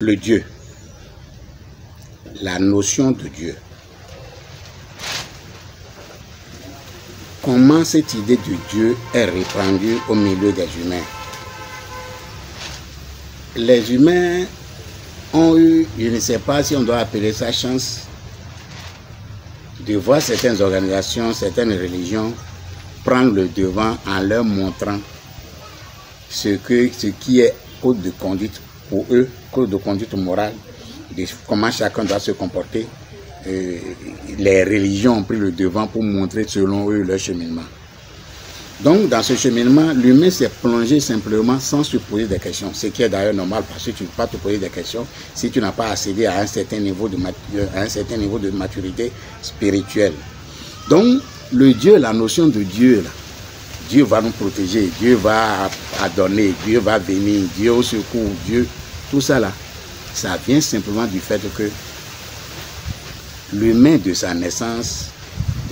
Le Dieu, la notion de Dieu. Comment cette idée de Dieu est répandue au milieu des humains? Les humains ont eu, je ne sais pas si on doit appeler ça chance, de voir certaines organisations, certaines religions prendre le devant en leur montrant ce qui est code de conduite pour eux, code de conduite morale, de comment chacun doit se comporter. Les religions ont pris le devant pour montrer selon eux leur cheminement. Donc dans ce cheminement, l'humain s'est plongé simplement sans se poser des questions, ce qui est d'ailleurs normal parce que tu ne peux pas te poser des questions si tu n'as pas accédé à un certain niveau de maturité spirituelle. Donc le Dieu, la notion de Dieu, là, Dieu va nous protéger, Dieu va donner, Dieu va venir, Dieu au secours, Dieu, tout ça là, ça vient simplement du fait que l'humain de sa naissance,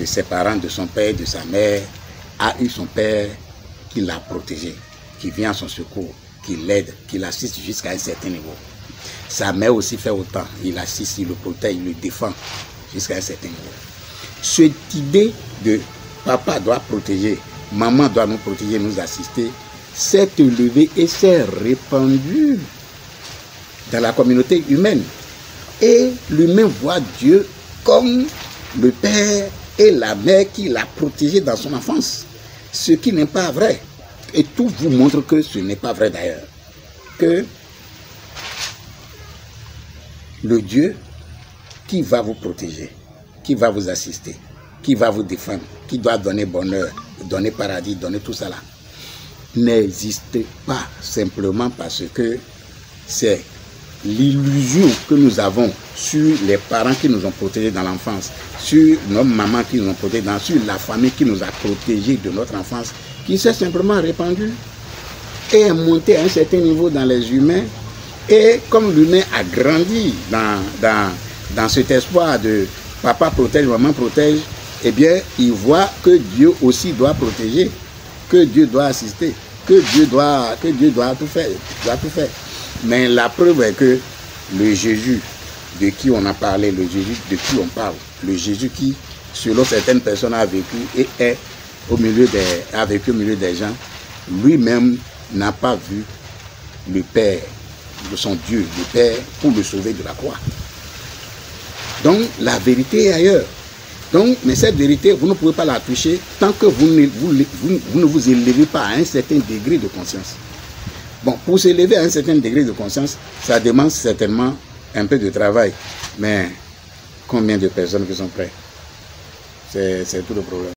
de ses parents, de son père, de sa mère, a eu son père qui l'a protégé, qui vient à son secours, qui l'aide, qui l'assiste jusqu'à un certain niveau. Sa mère aussi fait autant, il l'assiste, il le protège, il le défend jusqu'à un certain niveau. Cette idée de papa doit protéger, maman doit nous protéger, nous assister, s'est élevée et s'est répandue dans la communauté humaine. Et l'humain voit Dieu comme le père et la mère qui l'a protégé dans son enfance. Ce qui n'est pas vrai. Et tout vous montre que ce n'est pas vrai d'ailleurs. Que le Dieu qui va vous protéger, qui va vous assister, qui va vous défendre, qui doit donner bonheur, donner paradis, donner tout ça là, n'existe pas simplement parce que c'est l'illusion que nous avons sur les parents qui nous ont protégés dans l'enfance, sur nos mamans qui nous ont protégés, sur la famille qui nous a protégés de notre enfance, qui s'est simplement répandue et est montée à un certain niveau dans les humains. Et comme l'humain a grandi dans cet espoir de papa protège, maman protège, eh bien, il voit que Dieu aussi doit protéger, que Dieu doit assister, que Dieu doit tout faire. Mais la preuve est que le Jésus de qui on a parlé, le Jésus de qui on parle, le Jésus qui, selon certaines personnes, a vécu et est au milieu des gens, lui-même n'a pas vu le Père, de son Dieu, le Père, pour le sauver de la croix. Donc la vérité est ailleurs. Donc, mais cette vérité, vous ne pouvez pas la toucher tant que vous ne vous élevez pas à un certain degré de conscience. Bon, pour s'élever à un certain degré de conscience, ça demande certainement un peu de travail. Mais combien de personnes qui sont prêtes? C'est tout le problème.